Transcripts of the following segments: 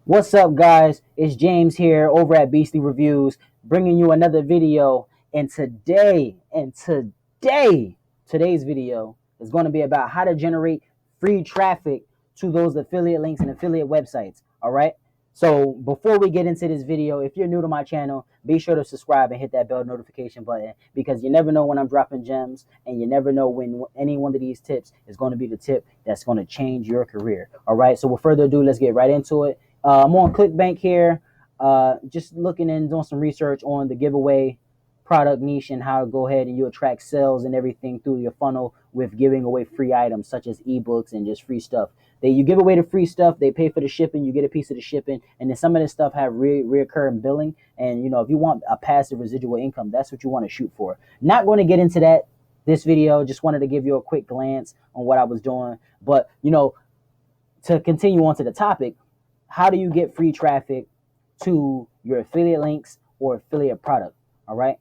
What's up, guys? It's James here over at Beastly Reviews, bringing you another video. Today's video is going to be about how to generate free traffic to those affiliate links and affiliate websites. All right. So before we get into this video, if you're new to my channel, be sure to subscribe and hit that bell notification button, because you never know when I'm dropping gems, and you never know when any one of these tips is going to be the tip that's going to change your career. All right. So with further ado, let's get right into it. I'm on ClickBank here, just looking and doing some research on the giveaway product niche and how to go ahead and you attract sales and everything through your funnel with giving away free items such as ebooks and just free stuff. You give away the free stuff, they pay for the shipping, you get a piece of the shipping, and then some of this stuff have reoccurring billing. And if you want a passive residual income, that's what you want to shoot for. Not going to get into that this video, just wanted to give you a quick glance on what I was doing. But to continue on to the topic, how do you get free traffic to your affiliate links or affiliate product? All right.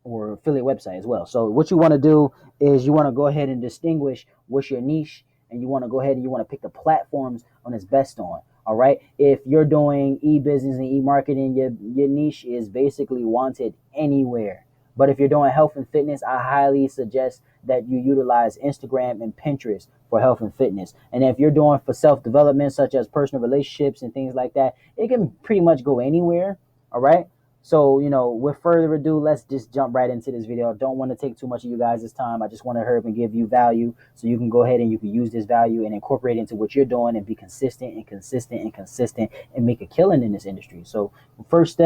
Or affiliate website as well. So what you want to do is you want to go ahead and distinguish what's your niche, and you want to go ahead and you want to pick the platforms on its best on. All right. If you're doing e-business and e-marketing, your niche is basically wanted anywhere. But if you're doing health and fitness, I highly suggest that you utilize Instagram and Pinterest for health and fitness. And if you're doing for self-development, such as personal relationships and things like that, it can pretty much go anywhere. All right. So, with further ado, let's just jump right into this video. I don't want to take too much of you guys' time. I just want to hurry up and give you value so you can go ahead and you can use this value and incorporate it into what you're doing and be consistent and make a killing in this industry. So first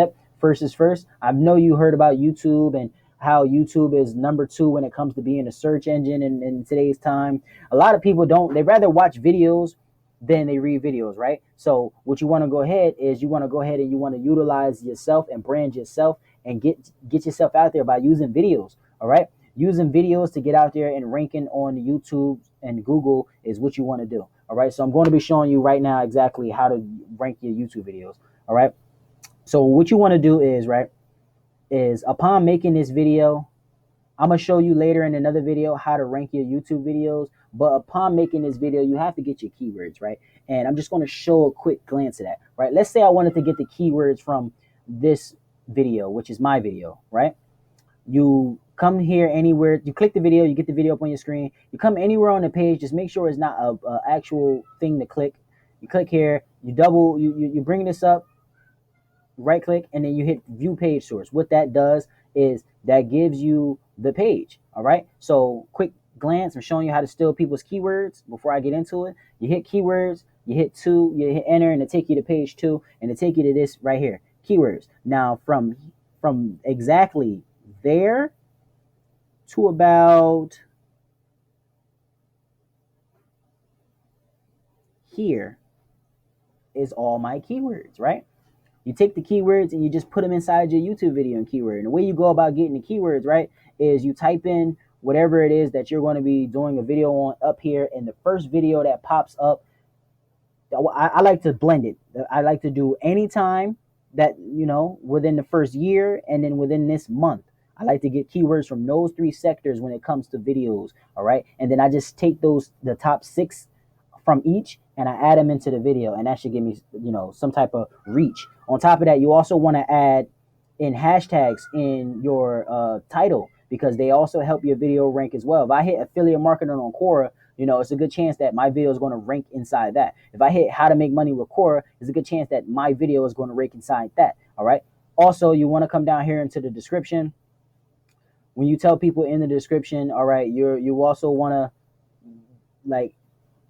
is first. I know you heard about YouTube and how YouTube is number 2 when it comes to being a search engine in today's time. A lot of people they rather watch videos than they read videos, right? So what you want to go ahead is you want to utilize yourself and brand yourself and get yourself out there by using videos. All right. Using videos to get out there and ranking on YouTube and Google is what you want to do. All right. So I'm going to be showing you right now exactly how to rank your YouTube videos. All right. So what you want to do is upon making this video, I'm going to show you later in another video how to rank your YouTube videos. But upon making this video, you have to get your keywords, right? And I'm just going to show a quick glance of that, right? Let's say I wanted to get the keywords from this video, which is my video, right? You come here anywhere, you click the video, you get the video up on your screen. You come anywhere on the page, just make sure it's not a actual thing to click. You click here, you bring this up, right click, and then you hit view page source. What that does is that gives you the page. All right. So quick glance, I'm showing you how to steal people's keywords before I get into it. You hit keywords, you hit enter, and it take you to page 2, and it take you to this right here, keywords. Now from exactly there to about here is all my keywords, right? You take the keywords and you just put them inside your YouTube video in keyword. And the way you go about getting the keywords, right, is you type in whatever it is that you're going to be doing a video on up here, and the first video that pops up, I like to blend it. I like to do anytime that, within the first year and then within this month. I like to get keywords from those 3 sectors when it comes to videos. All right. And then I just take the top 6 from each and I add them into the video, and that should give me, some type of reach. On top of that, you also want to add in hashtags in your title, because they also help your video rank as well. If I hit affiliate marketing on Okura, it's a good chance that my video is going to rank inside that. If I hit how to make money with Okura, there's a good chance that my video is going to rank inside that. All right. Also, you want to come down here into the description. When you tell people in the description, all right, you also want to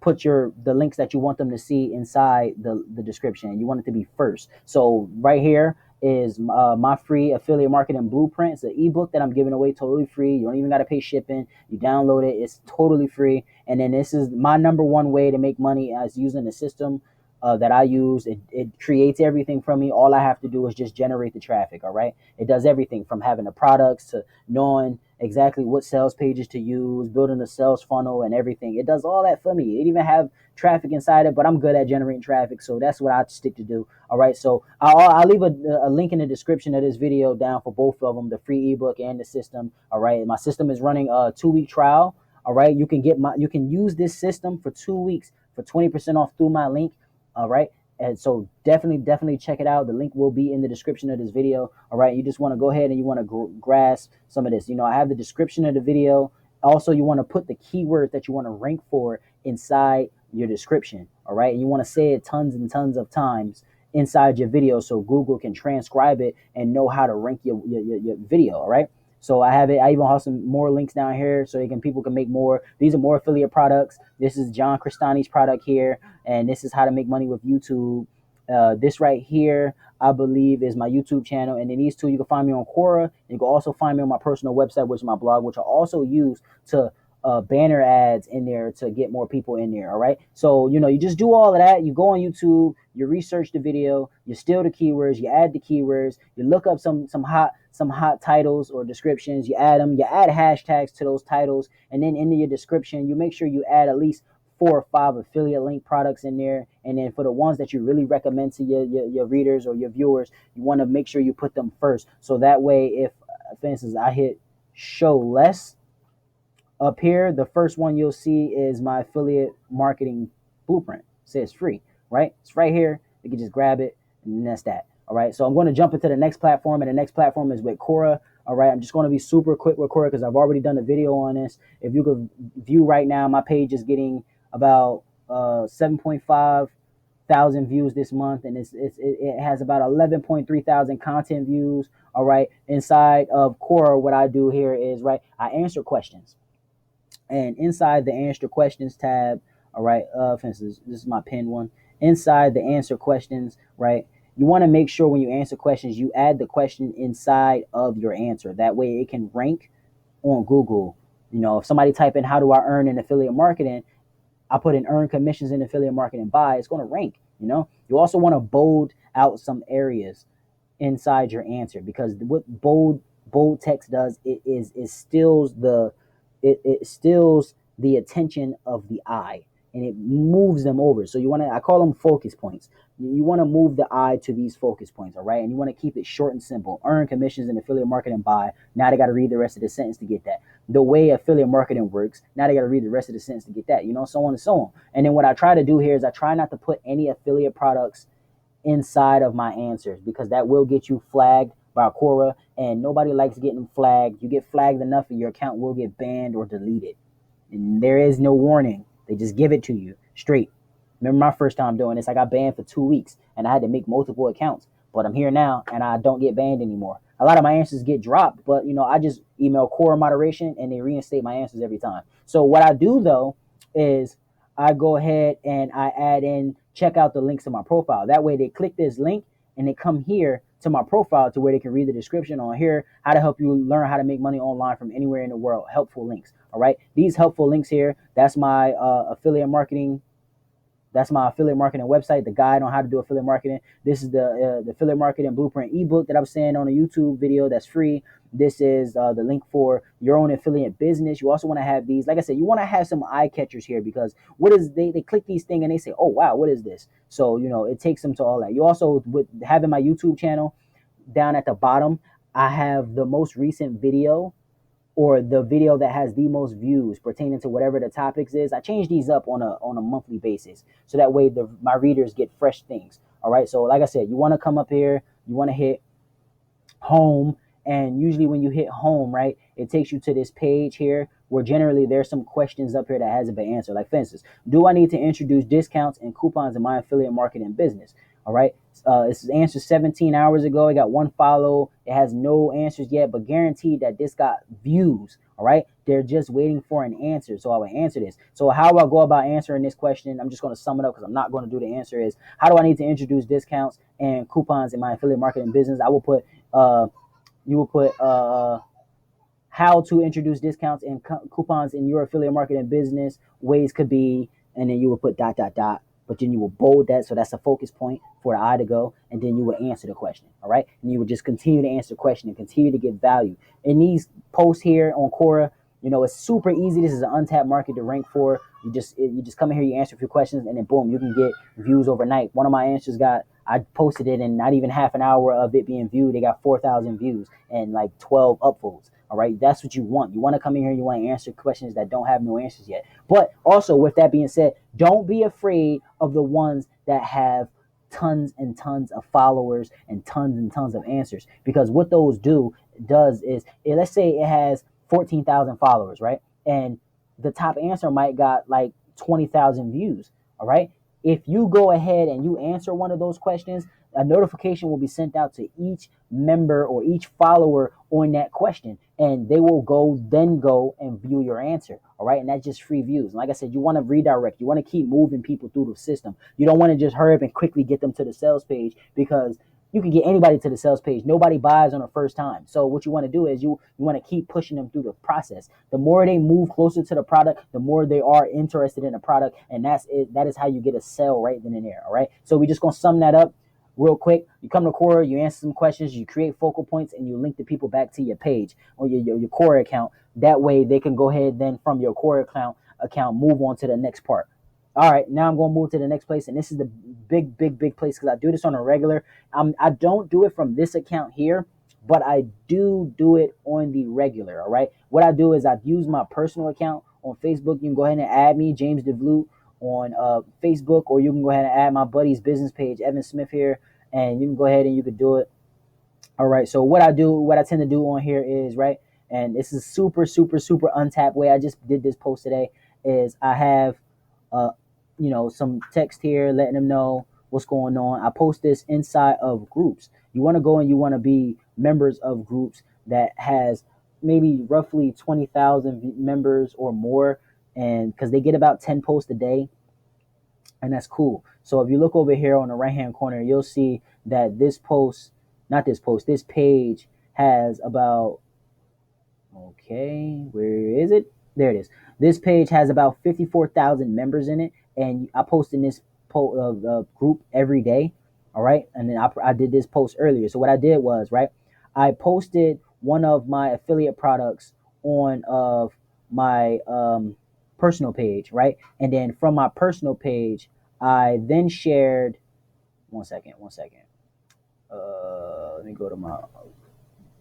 put the links that you want them to see inside the description. You want it to be first. So right here is my free affiliate marketing blueprint. It's an ebook that I'm giving away totally free. You don't even got to pay shipping. You download it. It's totally free. And then this is my number 1 way to make money, as using the system that I use. It creates everything from me. All I have to do is just generate the traffic. All right. It does everything from having the products to knowing exactly what sales pages to use, building a sales funnel and everything. It does all that for me. It even have traffic inside it, but I'm good at generating traffic, so that's what I stick to do. All right, so I'll leave a link in the description of this video down for both of them, the free ebook and the system. All right, my system is running a 2-week trial. All right, you can use this system for 2 weeks for 20% off through my link. All right, And so definitely check it out. The link will be in the description of this video. All right, you just want to go ahead and you want to grasp some of this. I have the description of the video. Also, you want to put the keywords that you want to rank for inside your description. All right, and you want to say it tons and tons of times inside your video so Google can transcribe it and know how to rank your video. All right. So I have it. I even have some more links down here so people can make more. These are more affiliate products. This is John Cristani's product here, and this is how to make money with YouTube. This right here, I believe, is my YouTube channel, and then these two you can find me on Okura. You can also find me on my personal website, which is my blog, which I also use to banner ads in there to get more people in there. All right. So, you just do all of that. You go on YouTube, you research the video, you steal the keywords, you add the keywords, you look up some hot titles or descriptions, you add them, you add hashtags to those titles, and then into your description, you make sure you add at least 4 or 5 affiliate link products in there. And then for the ones that you really recommend to your readers or your viewers, you want to make sure you put them first. So that way, if, for instance, I hit show less, up here, the first one you'll see is my affiliate marketing blueprint. It says free, right? It's right here. You can just grab it, and that's that. All right. So I'm going to jump into the next platform, and the next platform is with Okura. All right. I'm just going to be super quick with Okura because I've already done a video on this. If you could view right now, my page is getting about 7.5 thousand views this month, and it has about 11.3 thousand content views. All right. Inside of Okura, what I do here is, right, I answer questions. And inside the answer questions tab, all right, for instance, this is my pinned one. Inside the answer questions, right, you want to make sure when you answer questions, you add the question inside of your answer. That way it can rank on Google. If somebody type in, how do I earn in affiliate marketing? I put in earn commissions in affiliate marketing buy. It's going to rank. You also want to bold out some areas inside your answer, because what bold text does, it stills the attention of the eye, and it moves them over. So I call them focus points. You want to move the eye to these focus points, all right? And you want to keep it short and simple. Earn commissions in affiliate marketing buy. Now they got to read the rest of the sentence to get that. The way affiliate marketing works. Now they got to read the rest of the sentence to get that, so on and so on. And then what I try to do here is I try not to put any affiliate products inside of my answers, because that will get you flagged by Okura, and nobody likes getting flagged. You get flagged enough and your account will get banned or deleted. And there is no warning. They just give it to you straight. Remember my first time doing this, I got banned for 2 weeks and I had to make multiple accounts. But I'm here now and I don't get banned anymore. A lot of my answers get dropped, but I just email Core Moderation and they reinstate my answers every time. So what I do though is I go ahead and I add in, check out the links to my profile. That way they click this link and they come here to my profile to where they can read the description on here, how to help you learn how to make money online from anywhere in the world. Helpful links. All right. These helpful links here, that's my affiliate marketing. That's my affiliate marketing website, the guide on how to do affiliate marketing. This is the affiliate marketing blueprint ebook that I was saying on a YouTube video that's free. This is the link for your own affiliate business. You also want to have these. Like I said, you want to have some eye catchers here, because they click these things and they say, oh, wow, what is this? So, it takes them to all that. You also, with having my YouTube channel, down at the bottom, I have the most recent video, or the video that has the most views pertaining to whatever the topics is. I change these up on a monthly basis, so that way my readers get fresh things. All right. So like I said, you want to come up here, you want to hit home, and usually when you hit home, right, it takes you to this page here where generally there's some questions up here that hasn't been answered. Like, for instance, do I need to introduce discounts and coupons in my affiliate marketing business? All right. This is answered 17 hours ago. It got 1 follow. It has no answers yet, but guaranteed that this got views. All right. They're just waiting for an answer. So I will answer this. So how I go about answering this question, I'm just going to sum it up because I'm not going to do the answer, is how do I need to introduce discounts and coupons in my affiliate marketing business? I will put, you will put, how to introduce discounts and coupons in your affiliate marketing business. Ways could be, and then you will put ... But then you will bold that, so that's a focus point for the eye to go, and then you will answer the question. All right, and you will just continue to answer the question and continue to get value in these posts here on Okura. It's super easy. This is an untapped market to rank for. You just come in here, you answer a few questions, and then boom, you can get views overnight. One of my answers I posted it in not even half an hour of it being viewed. It got 4,000 views and like 12 upvotes. All right, that's what you want. You want to come in here, you want to answer questions that don't have no answers yet. But also, with that being said, don't be afraid of the ones that have tons and tons of followers and tons of answers. Because what those does is, let's say it has 14,000 followers, right? And the top answer might got like 20,000 views. All right. If you go ahead and you answer one of those questions, a notification will be sent out to each member or each follower on that question, and they will go and view your answer. All right. And that's just free views. And like I said, you want to redirect, you want to keep moving people through the system. You don't want to just hurry up and quickly get them to the sales page, because you can get anybody to the sales page. Nobody buys on the first time. So what you want to do is you want to keep pushing them through the process. The more they move closer to the product, the more they are interested in the product. And that's it. That is how you get a sale right then and there. All right. So we're just going to sum that up real quick. You come to Okura, you answer some questions, you create focal points, and you link the people back to your page or your Okura account. That way they can go ahead then from your Okura account move on to the next part. All right, now I'm going to move to the next place, and this is the big place, because I do this on a regular. I don't do it from this account here, but I do it on the regular. All right, what I do is I use my personal account on Facebook. You can go ahead and add me, James DeVlute, on Facebook, or you can go ahead and add my buddy's business page, Evan Smith, here, and you can go ahead and you could do it. All right, so what I tend to do on here is, right, and this is super untapped way. I just did this post today. Is I have some text here letting them know what's going on. I post this inside of groups. You want to go and you want to be members of groups that has maybe roughly 20,000 members or more, and because they get about 10 posts a day, and that's cool. So if you look over here on the right hand corner, you'll see that this page has about, okay, where is it? There it is. This page has about 54,000 members in it, and I post in this group every day. All right, and then I did this post earlier. So what I did was, right, I posted one of my affiliate products on of my personal page, right, and then from my personal page, I then shared. One second. Let me go to my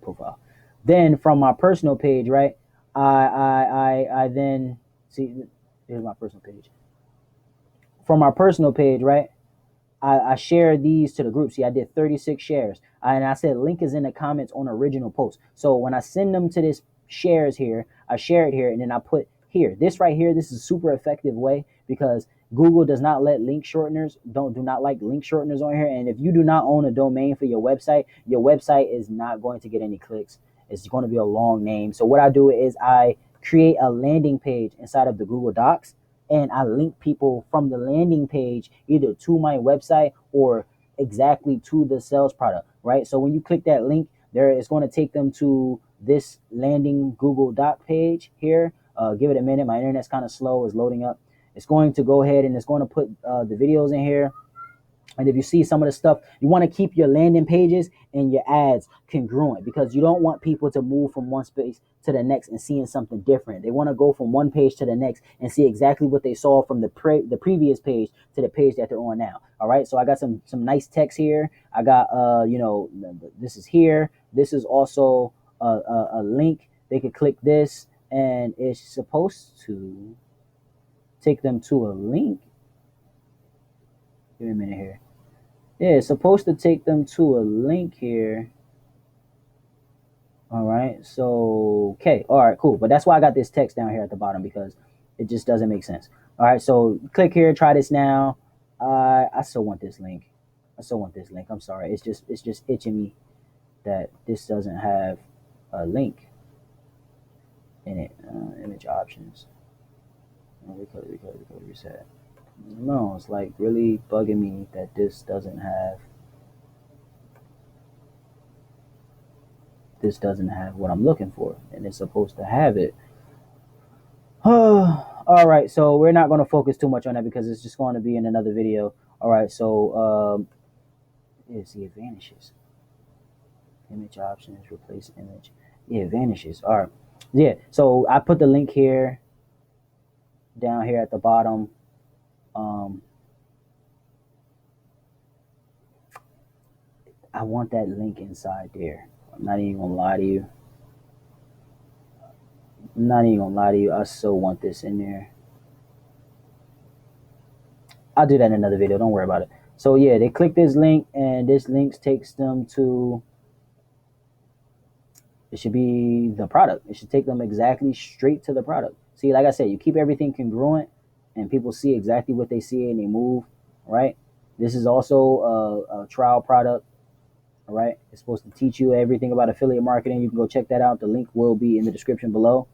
profile. Then from my personal page, right, I then see, here's my personal page. From my personal page, right, I shared these to the group. See, I did 36 shares, and I said link is in the comments on original post. So when I send them to this shares here, I share it here, and then I put here, this right here. This is a super effective way, because Google does not let link shorteners, do not like link shorteners on here. And if you do not own a domain for your website is not going to get any clicks. It's going to be a long name. So what I do is I create a landing page inside of the Google Docs, and I link people from the landing page either to my website or exactly to the sales product, right? So when you click that link there, it's going to take them to this landing Google Doc page here. Give it a minute. My internet's kind of slow. It's loading up. It's going to go ahead and it's going to put the videos in here. And if you see some of the stuff, you want to keep your landing pages and your ads congruent, because you don't want people to move from one space to the next and seeing something different. They want to go from one page to the next and see exactly what they saw from the previous page to the page that they're on now. All right. So I got some nice text here. I got, this is here. This is also a link. They could click this and it's supposed to take them to a link. Give me a minute here. Yeah, it's supposed to take them to a link here. All right, so, okay, all right, cool. But that's why I got this text down here at the bottom, because it just doesn't make sense. All right, so click here, try this now. I still want this link. I'm sorry. It's just itching me that this doesn't have a link in it. Image options. Reset. No, it's like really bugging me that this doesn't have what I'm looking for, and it's supposed to have it. All right, so we're not going to focus too much on that because it's just going to be in another video. All right, so see, it vanishes. Image options, replace image. Yeah, it vanishes. All right, yeah. So I put the link here, down here at the bottom. I want that link inside there. I'm not even gonna lie to you. I so want this in there. I'll do that in another video. Don't worry about it. So yeah, they click this link, and this link takes them to, it should be the product. It should take them exactly straight to the product. See, like I said, you keep everything congruent, and people see exactly what they see, and they move, right? This is also a trial product, all right? It's supposed to teach you everything about affiliate marketing. You can go check that out. The link will be in the description below.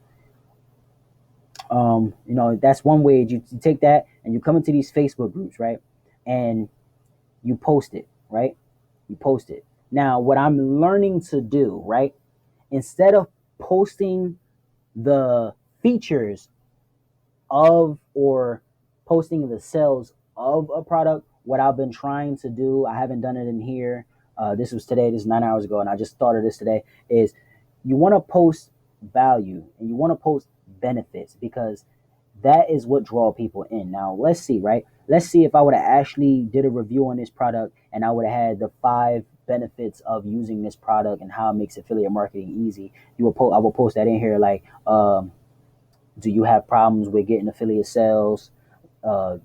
That's one way. You take that and you come into these Facebook groups, right? And you post it, right? You post it. Now, what I'm learning to do, right? Instead of posting the features of, or posting the sales of a product, what I've been trying to do, I haven't done it in here. This was today, this is 9 hours ago, and I just thought of this today, is you want to post value and you want to post benefits, because that is what draw people in. Now, let's see, right? Let's see if I would have actually did a review on this product, and I would have had the 5 benefits of using this product and how it makes affiliate marketing easy. I will post that in here, like, do you have problems with getting affiliate sales?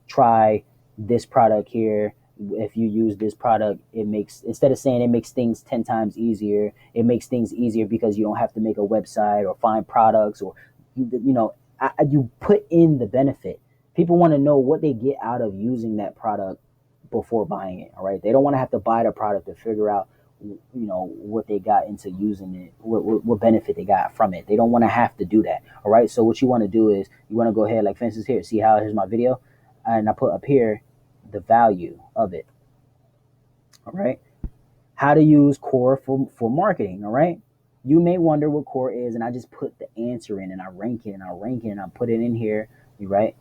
Try this product here. If you use this product, it makes, instead of saying it makes things 10 times easier, it makes things easier because you don't have to make a website or find products, or you put in the benefit. People want to know what they get out of using that product before buying it. All right, they don't want to have to buy the product to figure out what they got into using it, what benefit they got from it. They don't want to have to do that. All right, so what you want to do is you want to go ahead, like for instance here, see how here's my video, and I put up here the value of it. All right, how to use core for marketing. All right, you may wonder what core is, and I just put the answer in, and I rank it, and I put it in here. Right,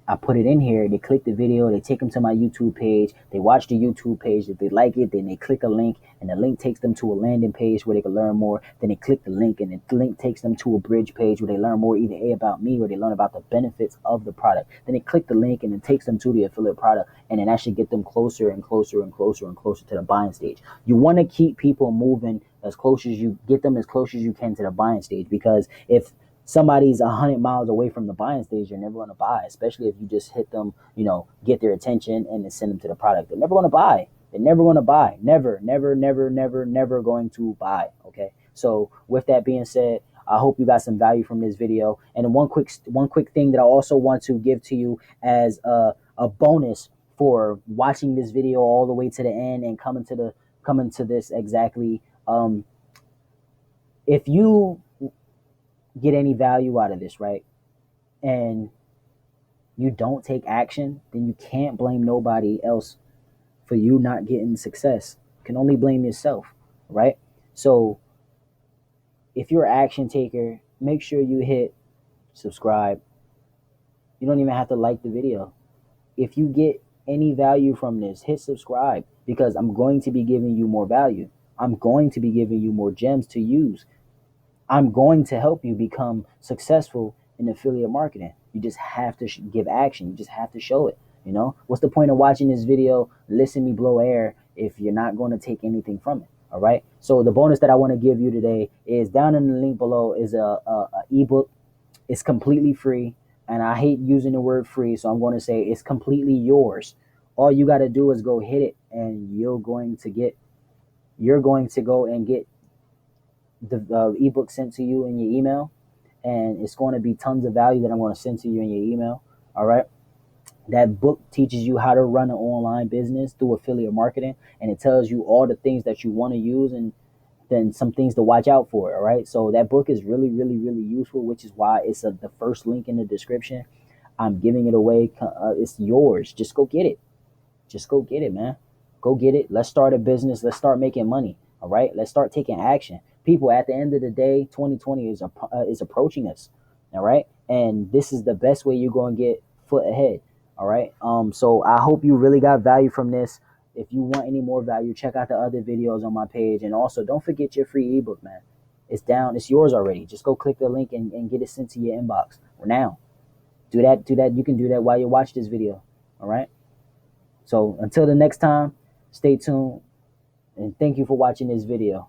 I put it in here. They click the video. They take them to my YouTube page. They watch the YouTube page. If they like it, then they click a link, and the link takes them to a landing page where they can learn more. Then they click the link, and the link takes them to a bridge page where they learn more, either about me or they learn about the benefits of the product. Then they click the link, and it takes them to the affiliate product, and then that should get them closer and closer and closer and closer to the buying stage. You want to keep people moving as close as you get them as close as you can to the buying stage, because if somebody's 100 miles away from the buying stage, you're never going to buy, especially if you just hit them, get their attention and then send them to the product. They're never going to buy. They're never going to buy. Never, never, never, never, never going to buy. Okay. So with that being said, I hope you got some value from this video. And one quick thing that I also want to give to you as a bonus for watching this video all the way to the end and coming to this exactly. If you get any value out of this, right, and you don't take action, then you can't blame nobody else for you not getting success. You can only blame yourself, right? So if you're an action taker, make sure you hit subscribe. You don't even have to like the video. If you get any value from this, hit subscribe, because I'm going to be giving you more value. I'm going to be giving you more gems to use. I'm going to help you become successful in affiliate marketing. You just have to give action. You just have to show it. What's the point of watching this video, listen me blow air, if you're not going to take anything from it? All right. So the bonus that I want to give you today is, down in the link below is a ebook. It's completely free, and I hate using the word free, so I'm going to say it's completely yours. All you got to do is go hit it, and you're going to go and get the ebook sent to you in your email, and it's going to be tons of value that I'm going to send to you in your email. All right. That book teaches you how to run an online business through affiliate marketing, and it tells you all the things that you want to use, and then some things to watch out for. All right. So that book is really, really, really useful, which is why it's the first link in the description. I'm giving it away. It's yours. Just go get it. Just go get it, man. Go get it. Let's start a business. Let's start making money. All right. Let's start taking action. People, at the end of the day, 2020 is approaching us. All right. And this is the best way you're going to get foot ahead. All right. So I hope you really got value from this. If you want any more value, check out the other videos on my page. And also, don't forget your free ebook, man. It's down. It's yours already. Just go click the link and get it sent to your inbox now. Do that. You can do that while you watch this video. All right. So until the next time, stay tuned, and thank you for watching this video.